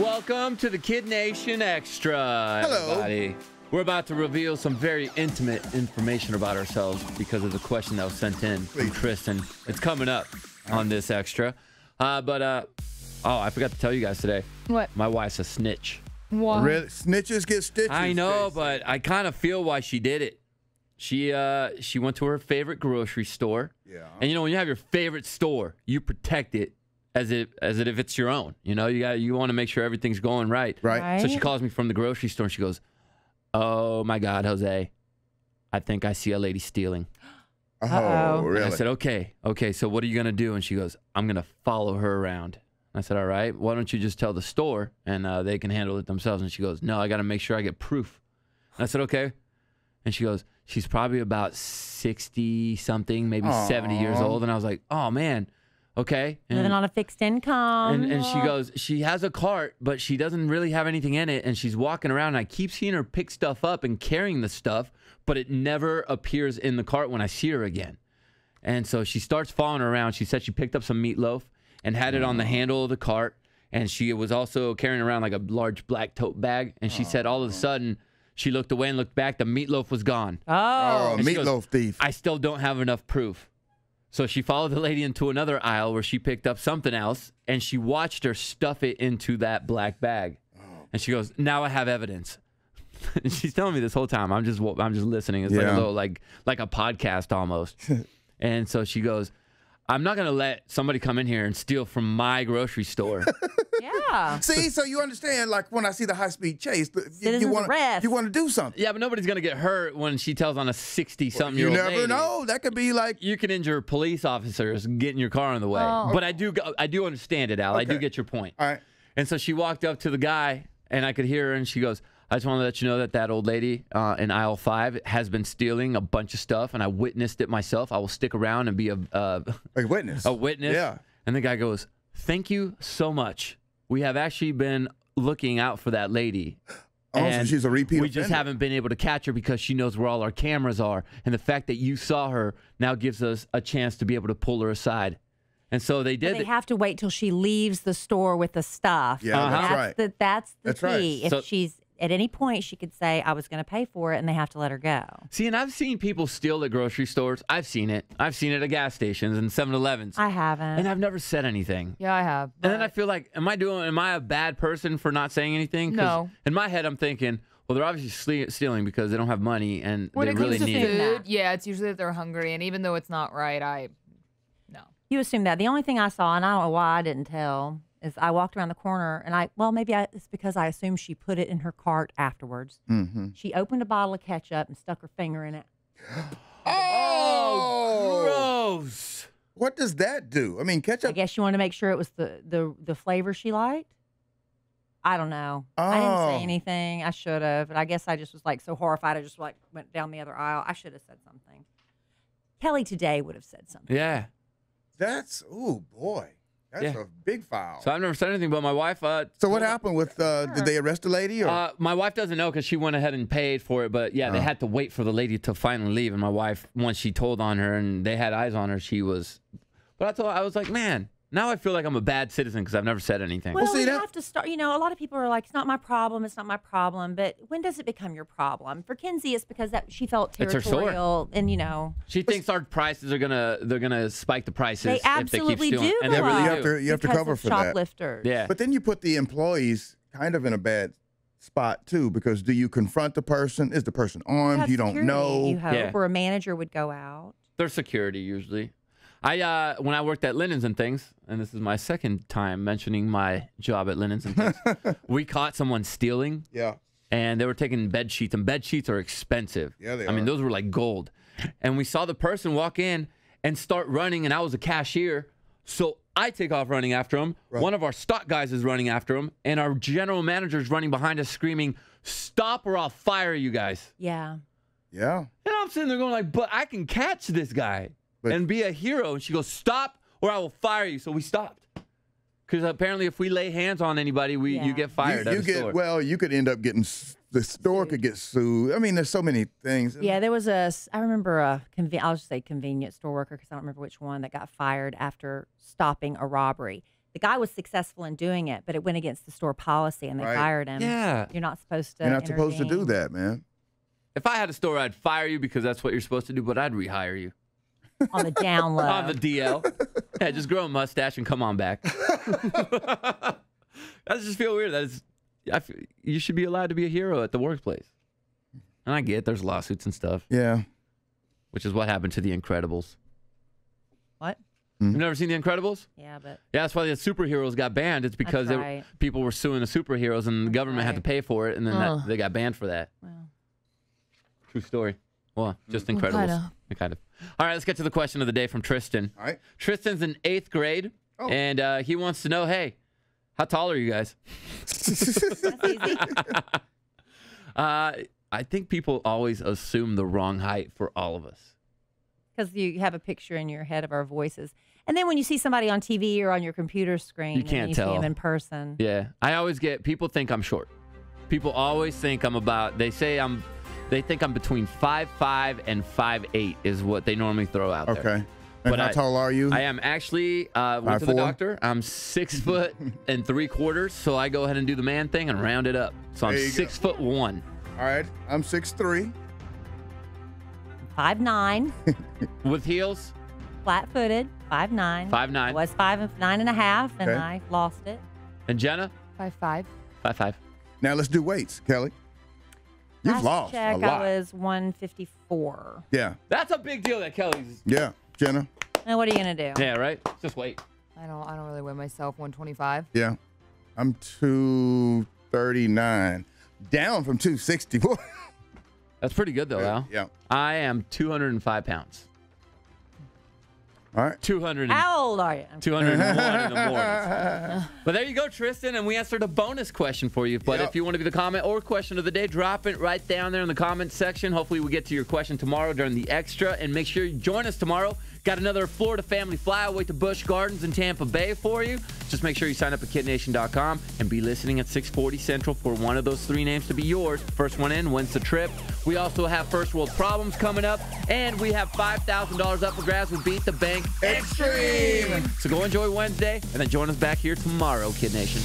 Welcome to the KiddNation Extra, everybody. Hello. We're about to reveal some very intimate information about ourselves because of the question that was sent in from Tristan. It's coming up on this Extra. Oh, I forgot to tell you guys today. What? My wife's a snitch. What? Really? Snitches get stitches. I know, but I kind of feel why she did it. She went to her favorite grocery store. Yeah. And, you know, when you have your favorite store, you protect it as if it's your own. You know, you want to make sure everything's going right. Right. So she calls me from the grocery store and she goes, "Oh my God, Jose, I think I see a lady stealing." Oh, really? And I said, okay, so what are you gonna do? And she goes, "I'm gonna follow her around." I said, "All right, why don't you just tell the store and they can handle it themselves?" And she goes, "No, I gotta make sure I get proof." And I said, "Okay." And she goes, "She's probably about 60 something, maybe 70 years old." And I was like, "Oh man. Okay." Living on a fixed income. And she goes, she has a cart, but she doesn't really have anything in it. And she's walking around. And I keep seeing her pick stuff up and carrying the stuff, but it never appears in the cart when I see her again. And so she starts following her around. She said she picked up some meatloaf and had it on the handle of the cart. And she was also carrying around like a large black tote bag. And she said all of a sudden, she looked away and looked back. The meatloaf was gone. Oh, meatloaf thief. "I still don't have enough proof." So she followed the lady into another aisle where she picked up something else, and she watched her stuff it into that black bag. And she goes, "Now I have evidence." And she's telling me this whole time. I'm just listening. It's like a little like a podcast almost. And so she goes, "I'm not gonna let somebody come in here and steal from my grocery store." yeah. See, so you understand, like when I see the high-speed chase, you want to do something. Yeah, but nobody's gonna get hurt when she tells on a 60-something-year-old You lady. never know. That could be like You can injure police officers getting your car in the way. Oh. But I do understand it, Al. I do get your point. All right. And so she walked up to the guy, and I could hear her, and she goes, "I just want to let you know that old lady in aisle 5 has been stealing a bunch of stuff, and I witnessed it myself. I will stick around and be a witness. A witness." Yeah. And the guy goes, "Thank you so much. We have actually been looking out for that lady. So she's a repeat We just offender. haven't been able to catch her because she knows where all our cameras are. And the fact that you saw her now gives us a chance to be able to pull her aside." And so they did. They have to wait till she leaves the store with the stuff. Yeah, that's right. That's the key. Right. If she's at any point, she could say, "I was going to pay for it," and they have to let her go. See, and I've seen people steal at grocery stores. I've seen it. I've seen it at gas stations and 7-Elevens. I haven't. And I've never said anything. Yeah, I have. And then I feel like, am I a bad person for not saying anything? 'Cause No. in my head, I'm thinking, well, they're obviously stealing because they don't have money and When they it really comes to need it. food, yeah, it's usually that they're hungry, and even though it's not right, no. You assume that. The only thing I saw, and I don't know why I didn't tell, is I walked around the corner, and it's because I assumed she put it in her cart afterwards. Mm-hmm. She opened a bottle of ketchup and stuck her finger in it. Oh, Gross. What does that do? I mean, ketchup. I guess she wanted to make sure it was the flavor she liked. I don't know. I didn't Oh. say anything. I should have, but I guess I just was like so horrified. I just like went down the other aisle. I should have said something. Kelly today would have said something. Yeah. That's boy, that's a big foul. So I've never said anything, but my wife. So what happened with? Did they arrest the lady? Or? My wife doesn't know because she went ahead and paid for it. But yeah, they had to wait for the lady to finally leave. And my wife, once she told on her and they had eyes on her, she was. But I was like, man, now I feel like I'm a bad citizen because I've never said anything. Well, see, you have to start. You know, a lot of people are like, "It's not my problem. It's not my problem." But when does it become your problem? For Kinsey, it's because she felt It's her store. territorial, and you know, She thinks our prices are gonna spike the prices. they if they keep absolutely stealing. do. And they go really up do. You have to because cover of for that. shoplifters. Yeah. But then you put the employees kind of in a bad spot too, because do you confront the person? Is the person armed? You don't security, know. You hope, Yeah. or a manager would go out. There's security usually. When I worked at Linens and Things, and this is my second time mentioning my job at Linens and Things, we caught someone stealing. Yeah. And they were taking bed sheets, and bed sheets are expensive. Yeah, they I mean, are. those were like gold. And we saw the person walk in and start running, and I was a cashier, so I take off running after him. Right. One of our stock guys is running after him, and our general manager is running behind us screaming, "Stop or I'll fire you guys." Yeah. Yeah. And I'm sitting there going like, but I can catch this guy and be a hero. And she goes, "Stop or I will fire you." So we stopped. Because apparently if we lay hands on anybody, you get fired at the store. Well, you could end up getting, the store could get sued. I mean, there's so many things. Yeah, there was I remember I'll just say convenience store worker because I don't remember which one that got fired after stopping a robbery. the guy was successful in doing it, but it went against the store policy and they Right. fired him. Yeah. You're not supposed to. You're not supposed to do intervene. that, man. If I had a store, I'd fire you because that's what you're supposed to do, but I'd rehire you On the down low. on the DL. Yeah, just grow a mustache and come on back. I just feel weird. You should be allowed to be a hero at the workplace. And I get there's lawsuits and stuff, Yeah. which is what happened to The Incredibles. What? You've never seen The Incredibles? Yeah, but Yeah, that's why the superheroes got banned. It's because That's right. people were suing the superheroes and the government had to right. pay for it, and then Ugh. they got banned for that. well, True story. Well, just Well, Incredibles. kinda. Kind of. All right, let's get to the question of the day from Tristan. All right. Tristan's in 8th grade, Oh. and he wants to know, hey, how tall are you guys? that's easy. I think people always assume the wrong height for all of us. Because you have a picture in your head of our voices. And then when you see somebody on TV or on your computer screen, You and can't you tell. see them in person. Yeah, I always get people think I'm short. People always think I'm about. They think I'm between 5'5" and 5'8" is what they normally throw out there. Okay. And But how tall are you? I am actually went to the 5'4"? doctor. I'm 6'3", so I go ahead and do the man thing and round it up. So I'm There you go. 6'1". All right. I'm 6'3". 5'9", With heels. flat-footed, 5'9". 5'9". I was 5'9.5", and Okay. I lost it. And Jenna 5'5". 5'5". Now let's do weights, Kelly. You've Last lost check, a lot. I was 154. Yeah. That's a big deal that Kelly's. Yeah. Jenna. Now what are you gonna do? Yeah, right. Just wait. I don't really weigh myself. 125. Yeah. I'm 239. Down from 260. That's pretty good though, Al. Yeah. I am 205 pounds. All right. 200. How old are you? 201 in the morning. But there you go, Tristan, and we answered a bonus question for you. But Yep. if you want to be the comment or question of the day, drop it right down there in the comment section. Hopefully we get to your question tomorrow during the extra. And make sure you join us tomorrow. Got another Florida family flyaway to Busch Gardens in Tampa Bay for you. Just make sure you sign up at KiddNation.com and be listening at 6:40 Central for one of those 3 names to be yours. First one in wins the trip. We also have First World Problems coming up, and we have $5,000 up for grabs with Beat the Bank Extreme. So go enjoy Wednesday, and then join us back here tomorrow, Kid Nation.